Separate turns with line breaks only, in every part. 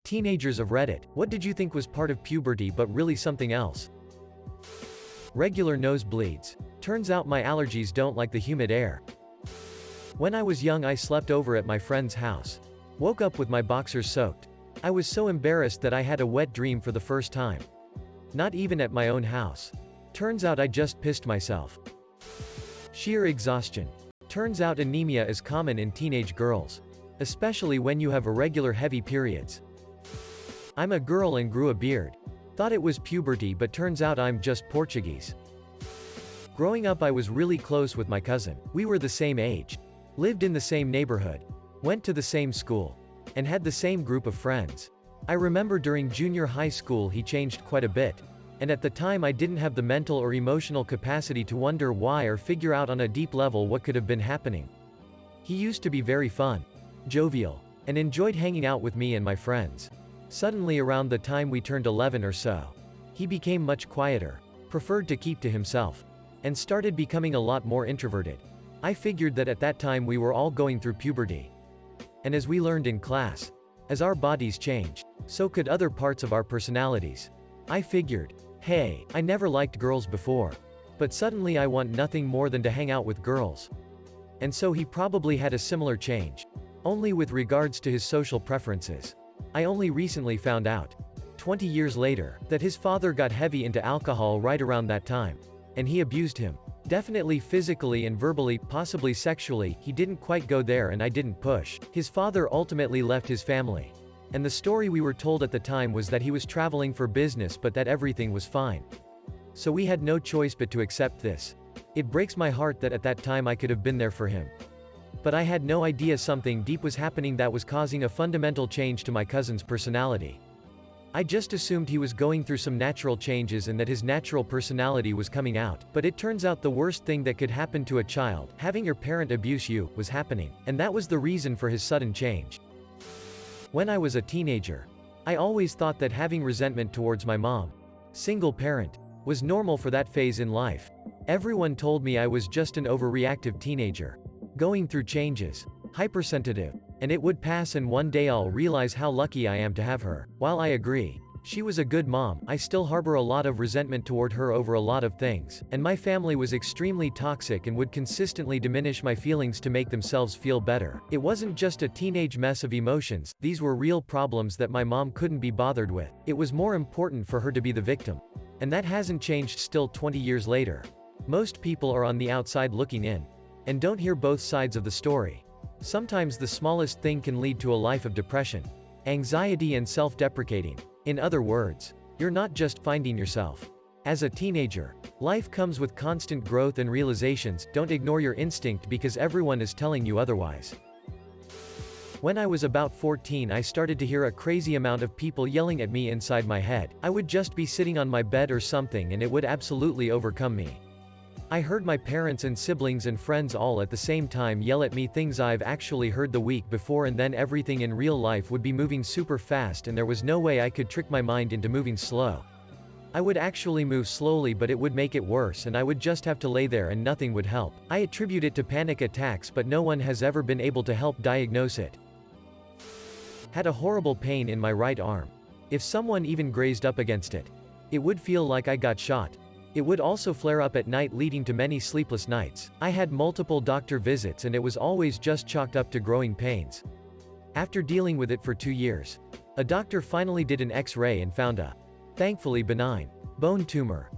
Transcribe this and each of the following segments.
Teenagers of Reddit, what did you think was part of puberty but really something else? Regular nosebleeds. Turns out my allergies don't like the humid air. When I was young I slept over at my friend's house. Woke up with my boxers soaked. I was so embarrassed that I had a wet dream for the first time. Not even at my own house. Turns out I just pissed myself. Sheer exhaustion. Turns out anemia is common in teenage girls. Especially when you have irregular heavy periods. I'm a girl and grew a beard. Thought it was puberty but turns out I'm just Portuguese. Growing up I was really close with my cousin. We were the same age. Lived in the same neighborhood. Went to the same school. And had the same group of friends. I remember during junior high school he changed quite a bit. And at the time I didn't have the mental or emotional capacity to wonder why or figure out on a deep level what could have been happening. He used to be very fun, jovial, and enjoyed hanging out with me and my friends. Suddenly around the time we turned 11 or so, he became much quieter, preferred to keep to himself, and started becoming a lot more introverted. I figured that at that time we were all going through puberty. And as we learned in class, as our bodies changed, so could other parts of our personalities. I figured, hey, I never liked girls before. But suddenly I want nothing more than to hang out with girls. And so he probably had a similar change. Only with regards to his social preferences. I only recently found out, 20 years later, that his father got heavy into alcohol right around that time. And he abused him. Definitely physically and verbally, possibly sexually, he didn't quite go there and I didn't push. His father ultimately left his family. And the story we were told at the time was that he was traveling for business but that everything was fine. So we had no choice but to accept this. It breaks my heart that at that time I could have been there for him. But I had no idea something deep was happening that was causing a fundamental change to my cousin's personality. I just assumed he was going through some natural changes and that his natural personality was coming out, but it turns out the worst thing that could happen to a child, having your parent abuse you, was happening, and that was the reason for his sudden change. When I was a teenager, I always thought that having resentment towards my mom, single parent, was normal for that phase in life. Everyone told me I was just an overreactive teenager, going through changes, hypersensitive, and it would pass and one day I'll realize how lucky I am to have her. While I agree, she was a good mom, I still harbor a lot of resentment toward her over a lot of things, and my family was extremely toxic and would consistently diminish my feelings to make themselves feel better. It wasn't just a teenage mess of emotions, these were real problems that my mom couldn't be bothered with. It was more important for her to be the victim. And that hasn't changed still 20 years later. Most people are on the outside looking in, and don't hear both sides of the story. Sometimes the smallest thing can lead to a life of depression, anxiety and self-deprecating. In other words, you're not just finding yourself. As a teenager, life comes with constant growth and realizations. Don't ignore your instinct because everyone is telling you otherwise. When I was about 14 I started to hear a crazy amount of people yelling at me inside my head. I would just be sitting on my bed or something and it would absolutely overcome me. I heard my parents and siblings and friends all at the same time yell at me things I've actually heard the week before, and then everything in real life would be moving super fast and there was no way I could trick my mind into moving slow. I would actually move slowly but it would make it worse and I would just have to lay there and nothing would help. I attribute it to panic attacks but no one has ever been able to help diagnose it. Had a horrible pain in my right arm. If someone even grazed up against it, it would feel like I got shot. It would also flare up at night leading to many sleepless nights. I had multiple doctor visits and it was always just chalked up to growing pains. After dealing with it for 2 years, a doctor finally did an X-ray and found a, thankfully benign, bone tumor.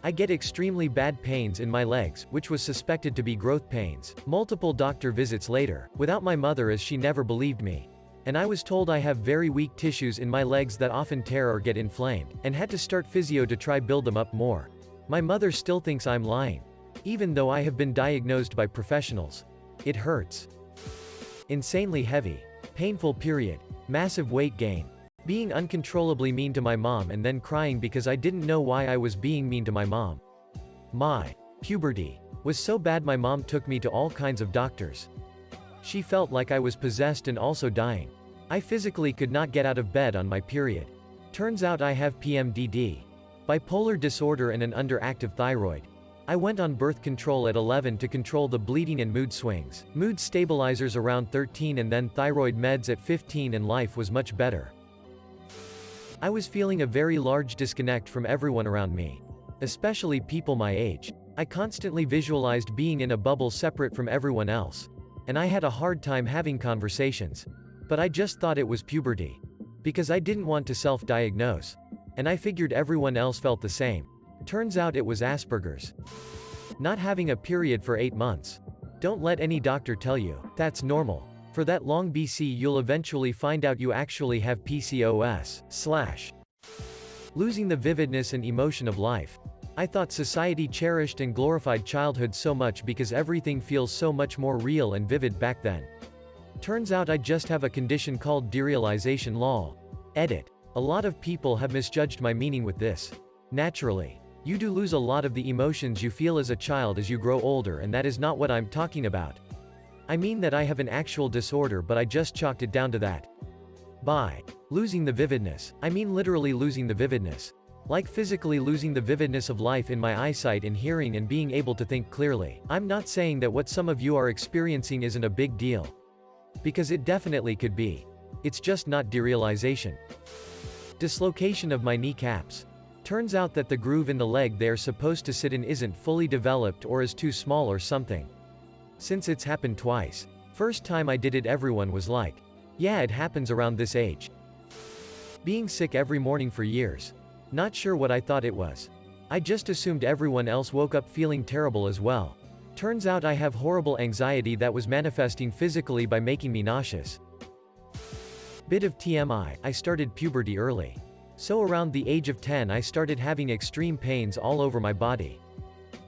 I get extremely bad pains in my legs, which was suspected to be growth pains. Multiple doctor visits later, without my mother as she never believed me. And I was told I have very weak tissues in my legs that often tear or get inflamed, and had to start physio to try build them up more. My mother still thinks I'm lying. Even though I have been diagnosed by professionals. It hurts. Insanely heavy. Painful period. Massive weight gain. Being uncontrollably mean to my mom and then crying because I didn't know why I was being mean to my mom. My puberty was so bad my mom took me to all kinds of doctors. She felt like I was possessed and also dying. I physically could not get out of bed on my period. Turns out I have PMDD, bipolar disorder and an underactive thyroid. I went on birth control at 11 to control the bleeding and mood swings, mood stabilizers around 13 and then thyroid meds at 15 and life was much better. I was feeling a very large disconnect from everyone around me. Especially people my age. I constantly visualized being in a bubble separate from everyone else. And I had a hard time having conversations. But I just thought it was puberty. Because I didn't want to self-diagnose. And I figured everyone else felt the same. Turns out it was Asperger's. Not having a period for 8 months. Don't let any doctor tell you that's normal. For that long BC you'll eventually find out you actually have PCOS. Losing the vividness and emotion of life. I thought society cherished and glorified childhood so much because everything feels so much more real and vivid back then. Turns out I just have a condition called derealization lol. Edit. A lot of people have misjudged my meaning with this. Naturally. You do lose a lot of the emotions you feel as a child as you grow older, and that is not what I'm talking about. I mean that I have an actual disorder, but I just chalked it down to that. By losing the vividness, I mean literally losing the vividness. Like physically losing the vividness of life in my eyesight and hearing and being able to think clearly. I'm not saying that what some of you are experiencing isn't a big deal. Because it definitely could be. It's just not derealization. Dislocation of my kneecaps. Turns out that the groove in the leg they're supposed to sit in isn't fully developed or is too small or something. Since it's happened twice. First time I did it everyone was like, yeah, it happens around this age. Being sick every morning for years. Not sure what I thought it was. I just assumed everyone else woke up feeling terrible as well. Turns out I have horrible anxiety that was manifesting physically by making me nauseous. Bit of TMI, I started puberty early. So around the age of 10 I started having extreme pains all over my body.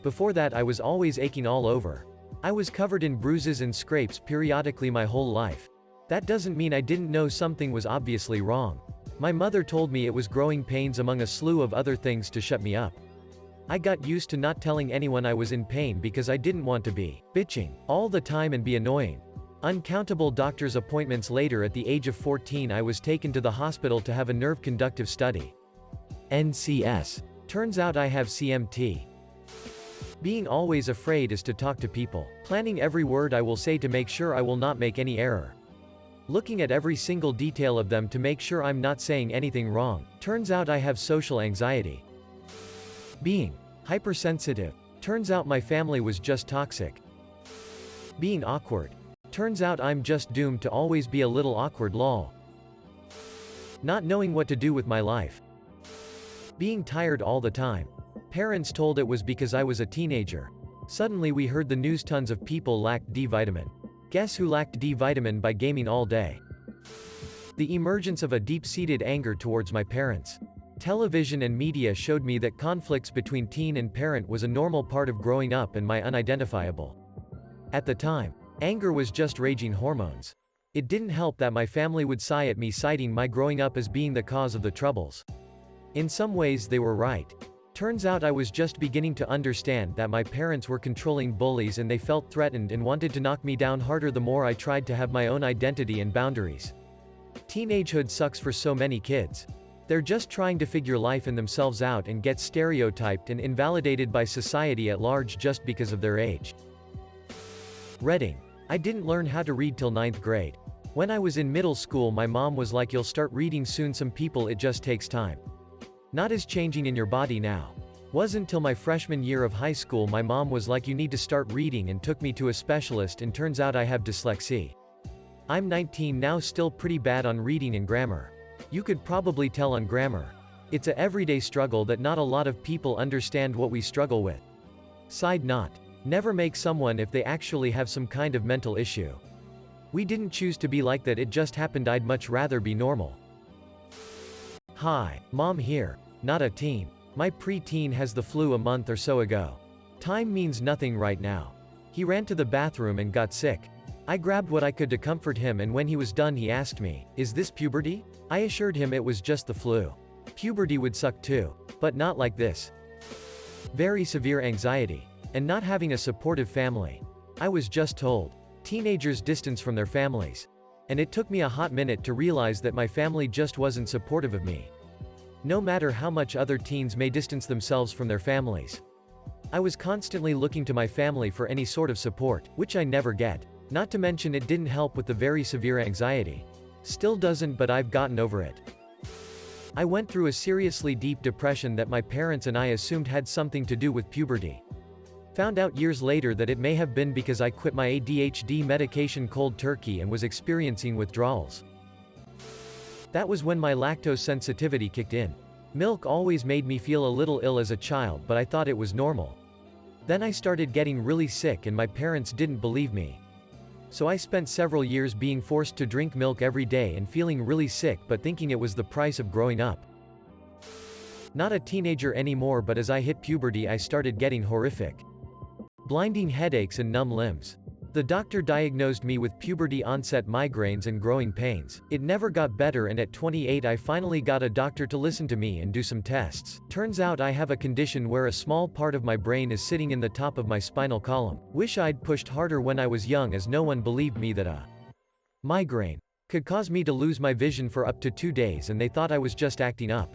Before that I was always aching all over. I was covered in bruises and scrapes periodically my whole life. That doesn't mean I didn't know something was obviously wrong. My mother told me it was growing pains among a slew of other things to shut me up. I got used to not telling anyone I was in pain because I didn't want to be bitching all the time and be annoying. Uncountable doctor's appointments later at the age of 14 I was taken to the hospital to have a nerve conductive study. NCS. Turns out I have CMT. Being always afraid is to talk to people. Planning every word I will say to make sure I will not make any error. Looking at every single detail of them to make sure I'm not saying anything wrong. Turns out I have social anxiety. Being hypersensitive. Turns out my family was just toxic. Being awkward. Turns out I'm just doomed to always be a little awkward lol. Not knowing what to do with my life. Being tired all the time. Parents told it was because I was a teenager. Suddenly we heard the news tons of people lacked D vitamin. Guess who lacked D vitamin by gaming all day? The emergence of a deep-seated anger towards my parents. Television and media showed me that conflicts between teen and parent was a normal part of growing up and my unidentifiable. At the time, anger was just raging hormones. It didn't help that my family would sigh at me citing my growing up as being the cause of the troubles. In some ways they were right. Turns out I was just beginning to understand that my parents were controlling bullies and they felt threatened and wanted to knock me down harder the more I tried to have my own identity and boundaries. Teenagehood sucks for so many kids. They're just trying to figure life and themselves out and get stereotyped and invalidated by society at large just because of their age. Reading. I didn't learn how to read till 9th grade. When I was in middle school my mom was like, you'll start reading soon, some people it just takes time. Not as changing in your body now. Wasn't till my freshman year of high school my mom was like, you need to start reading, and took me to a specialist, and turns out I have dyslexia. I'm 19 now, still pretty bad on reading and grammar. You could probably tell on grammar. It's a everyday struggle that not a lot of people understand what we struggle with. Side note. Never make someone if they actually have some kind of mental issue. We didn't choose to be like that, it just happened. I'd much rather be normal. Hi, mom here. Not a teen. My pre-teen has the flu a month or so ago. Time means nothing right now. He ran to the bathroom and got sick. I grabbed what I could to comfort him, and when he was done he asked me, is this puberty? I assured him it was just the flu. Puberty would suck too. But not like this. Very severe anxiety. And not having a supportive family. I was just told. Teenagers distance from their families. And it took me a hot minute to realize that my family just wasn't supportive of me. No matter how much other teens may distance themselves from their families. I was constantly looking to my family for any sort of support, which I never get. Not to mention it didn't help with the very severe anxiety. Still doesn't, but I've gotten over it. I went through a seriously deep depression that my parents and I assumed had something to do with puberty. Found out years later that it may have been because I quit my ADHD medication cold turkey and was experiencing withdrawals. That was when my lactose sensitivity kicked in. Milk always made me feel a little ill as a child, but I thought it was normal. Then I started getting really sick and my parents didn't believe me. So I spent several years being forced to drink milk every day and feeling really sick but thinking it was the price of growing up. Not a teenager anymore, but as I hit puberty I started getting horrific. Blinding headaches and numb limbs. The doctor diagnosed me with puberty-onset migraines and growing pains. It never got better, and at 28 I finally got a doctor to listen to me and do some tests. Turns out I have a condition where a small part of my brain is sitting in the top of my spinal column. Wish I'd pushed harder when I was young, as no one believed me that a migraine could cause me to lose my vision for up to 2 days, and they thought I was just acting up.